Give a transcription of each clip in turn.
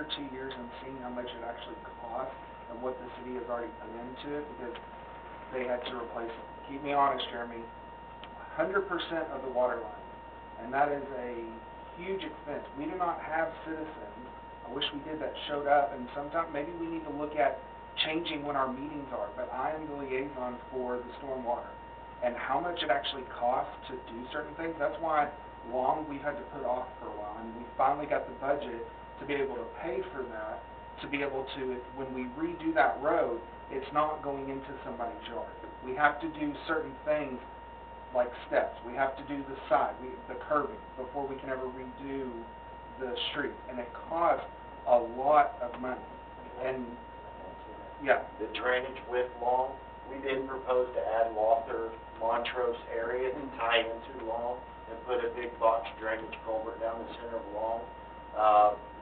or 2 years and seeing how much it actually costs and what the city has already put into it, because they had to replace, keep me honest, Jeremy, 100% of the water line. And that is a huge expense. We do not have citizens, I wish we did, that showed up, and sometimes maybe we need to look at changing when our meetings are, but I am the liaison for the stormwater. And how much it actually costs to do certain things, that's why long we've had to put off for a while, and we finally got the budget to be able to pay for that, to be able to, when we redo that road, it's not going into somebody's yard. We have to do certain things like steps. We have to do the side, the curbing, before we can ever redo the street. And it costs a lot of money. And, yeah. The drainage with Long, we did propose to add Walther, Montrose area to tie into Long and put a big box drainage culvert down the center of Long.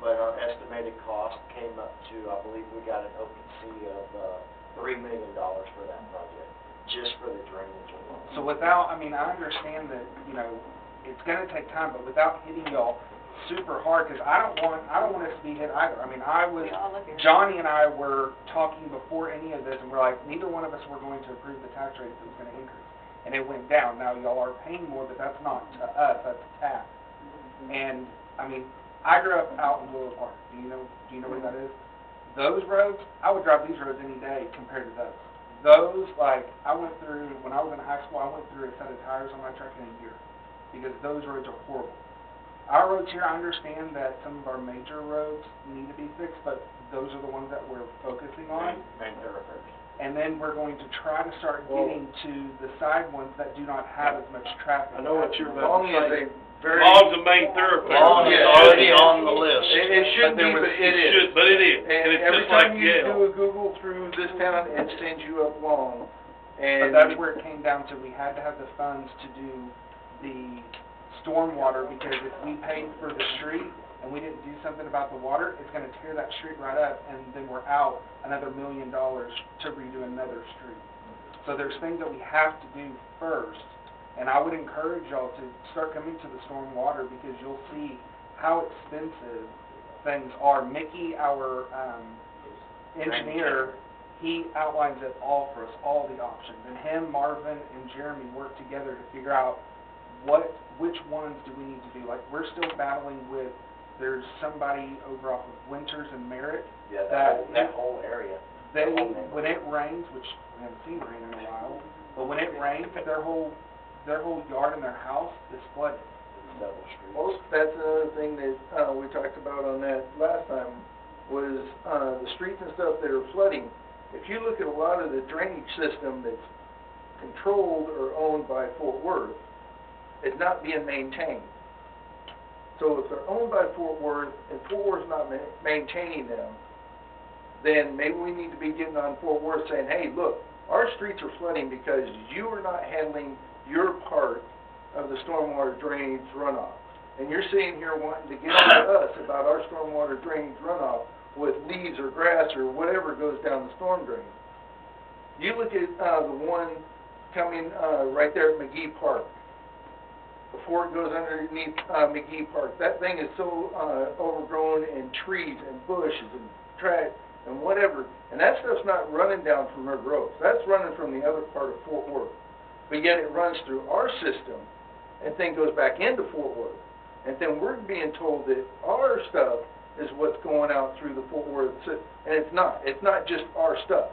But our estimated cost came up to, I believe we got an OPC of $3 million for that project, just for the drainage alone. So without, I mean, I understand that, you know, it's going to take time, but without hitting y'all super hard, because I don't want us to be hit either. I mean, Johnny and I were talking before any of this, and we're like, neither one of us were going to approve the tax rate if it was going to increase. And it went down. Now, y'all are paying more, but that's not to us, that's tax. And, I mean, I grew up out in Willow Park. Do you know where that is? Those roads, I would drive these roads any day compared to those. Those, like, I went through, when I was in high school, I went through a set of tires on my truck in a year, because those roads are horrible. Our roads here, I understand that some of our major roads need to be fixed, but those are the ones that we're focusing on. Main thoroughfares. And then we're going to try to start getting to the side ones that do not have as much traffic. I know what you're Long about is to say. Long's a main thoroughfare. Long It's is already on the list. It shouldn't be, but it is. But it is. And it's every just like time you Yale. do a Google through this town, it sends you up Long. But And that's where it came down to. We had to have the funds to do the stormwater, because if we paid for the street and we didn't do something about the water, it's going to tear that street right up, and then we're out another $1 million to redo another street. So there's things that we have to do first, and I would encourage y'all to start coming to the stormwater, because you'll see how expensive things are. Mickey, our engineer, he outlines it all for us, all the options. And him, Marvin, and Jeremy work together to figure out which ones do we need to do. Like, we're still battling with, there's somebody over off of Winters and Merritt. Yeah, that whole area. When it rains, which we haven't seen rain in a while, but when it rains, their whole yard and their house is flooded. Several streets. well, that's another thing that we talked about on that last time, was the streets and stuff that are flooding. If you look at a lot of the drainage system that's controlled or owned by Fort Worth, it's not being maintained. So if they're owned by Fort Worth and Fort Worth's not maintaining them, then maybe we need to be getting on Fort Worth saying, hey, look, our streets are flooding because you are not handling your part of the stormwater drainage runoff. And you're sitting here wanting to get on to us about our stormwater drainage runoff with leaves or grass or whatever goes down the storm drain. You look at the one coming right there at McGee Park. Before it goes underneath McGee Park, that thing is so overgrown in trees and bushes and trash and whatever, and that stuff's not running down from River Oaks. That's running from the other part of Fort Worth. But yet it runs through our system and then goes back into Fort Worth. And then we're being told that our stuff is what's going out through the Fort Worth system. And it's not. It's not just our stuff.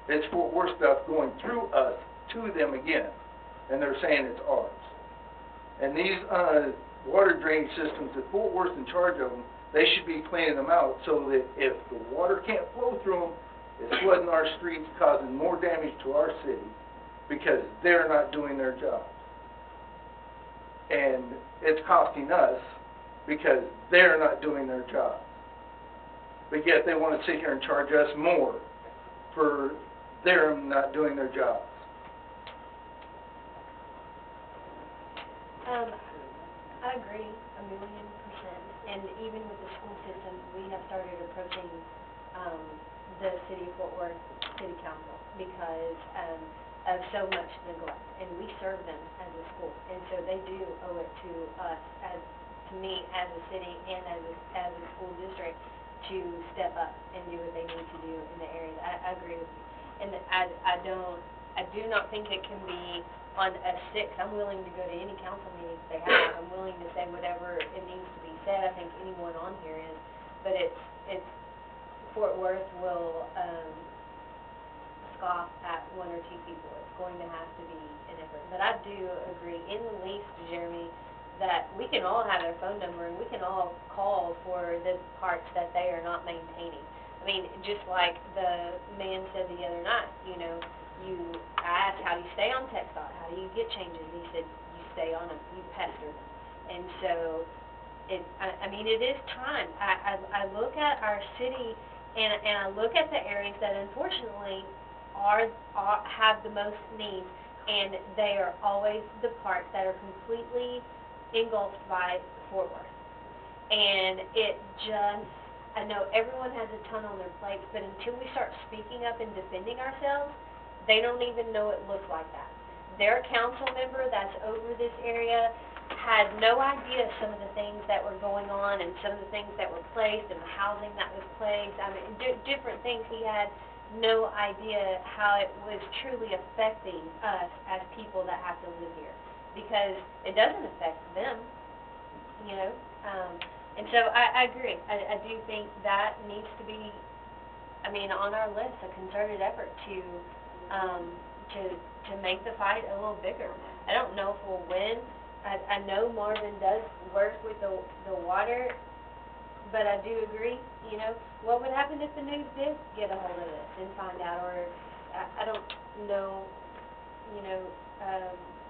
It's Fort Worth stuff going through us to them again. And they're saying it's ours. And these water drainage systems, if Fort Worth's in charge of them, they should be cleaning them out so that if the water can't flow through them, it's flooding our streets, causing more damage to our city because they're not doing their job. And it's costing us because they're not doing their job. But yet they want to sit here and charge us more for them not doing their jobs. I agree 1,000,000%. And even with the school systems, we have started approaching the City of Fort Worth City Council because of so much neglect. And we serve them as a school. And so they do owe it to us, to me as a city and as a school district, to step up and do what they need to do in the area. I agree with you. And I do not think it can be on a 6. I'm willing to go to any council meetings they have. I'm willing to say whatever it needs to be said. I think anyone on here is. But it's Fort Worth will scoff at 1 or 2 people. It's going to have to be an effort. But I do agree in the least, Jeremy, that we can all have their phone number and we can all call for the parts that they are not maintaining. I mean, just like the man said the other night, you know, I asked, how do you stay on TxDOT? How do you get changes? He said, you stay on them, you pester them. And so, I mean, it is time. I look at our city and I look at the areas that unfortunately have the most needs, and they are always the parts that are completely engulfed by Fort Worth. And it just, I know everyone has a ton on their plates, but until we start speaking up and defending ourselves, they don't even know it looks like that. Their council member that's over this area had no idea some of the things that were going on and some of the things that were placed and the housing that was placed. I mean, different things. He had no idea how it was truly affecting us as people that have to live here, because it doesn't affect them, you know. And so I agree. I do think that needs to be, I mean, on our list, a concerted effort to make the fight a little bigger. I don't know if we'll win. I know Marvin does work with the water, but I do agree, you know, what would happen if the news did get a hold of this and find out, or I don't know, you know.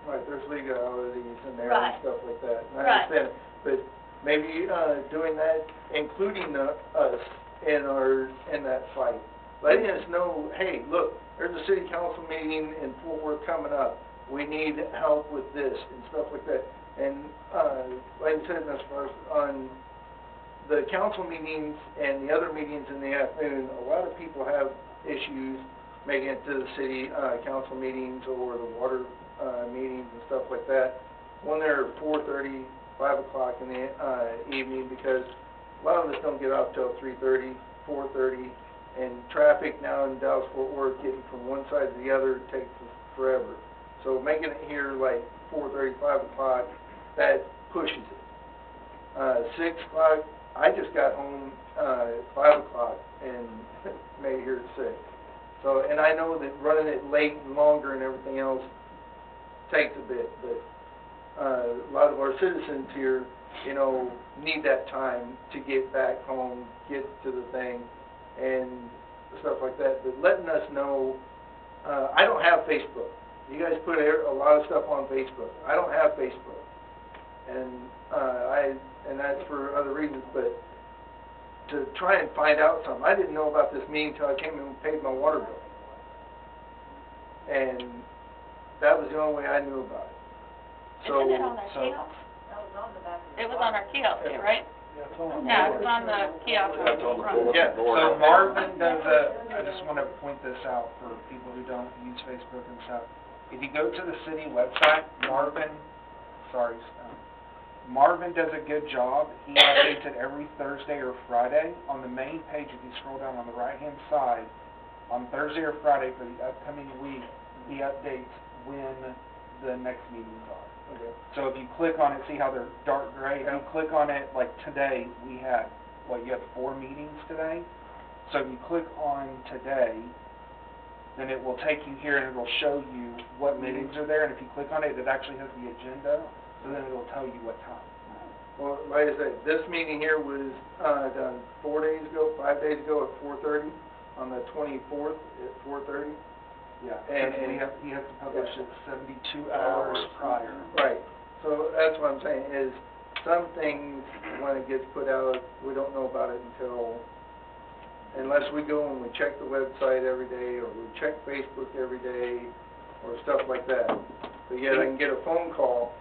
Right, there's legalities in there Right. and stuff like that. And I Right. understand, but maybe doing that, including us in that fight, letting us know, hey, look, there's a city council meeting in Fort Worth coming up. We need help with this and stuff like that. And like I said, as far as on the council meetings and the other meetings in the afternoon, a lot of people have issues making it to the city council meetings or the water meetings and stuff like that when they're 4:30, 5 o'clock in the evening, because a lot of us don't get out till 3:30, 4:30, and traffic now in Dallas-Fort Worth getting from one side to the other takes forever. So making it here like 4:30, 5 o'clock, that pushes it. 6 o'clock, I just got home at 5 o'clock and made it here at 6. So, and I know that running it late and longer and everything else takes a bit, but a lot of our citizens here, you know, need that time to get back home, get to the thing, and stuff like that. But letting us know, I don't have Facebook. You guys put a lot of stuff on Facebook. I don't have Facebook, and that's for other reasons. But to try and find out something, I didn't know about this meeting until I came and paid my water bill, and that was the only way I knew about it. So, Isn't it on our kiosk? It was on our kiosk, right? Yeah, it's on the kiosk. That's on the bulletin Yeah. board. So Marvin does I just want to point this out for people who don't use Facebook and stuff. If you go to the city website, Marvin does a good job. He updates it every Thursday or Friday. On the main page, if you scroll down on the right-hand side, on Thursday or Friday for the upcoming week, he updates when the next meetings are. okay. So if you click on it, see how they're dark gray? If you click on it, like today, we had, you have 4 meetings today? So if you click on today, then it will take you here and it'll show you what meetings are there. And if you click on it, it actually has the agenda, so then it'll tell you what time. Well, like I said, this meeting here was done 5 days ago at 4:30, on the 24th at 4:30. Yeah, And he has to publish it 72 hours prior. Right. So that's what I'm saying, is some things, when it gets put out, we don't know about it unless we go and we check the website every day, or we check Facebook every day, or stuff like that. But yet I can get a phone call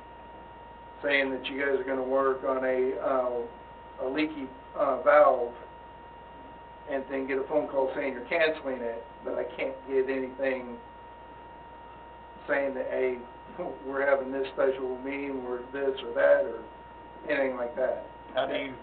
saying that you guys are going to work on a leaky valve, and then get a phone call saying you're canceling it, but I can't get anything saying that, hey, we're having this special meeting, or this or that, or anything like that. How do you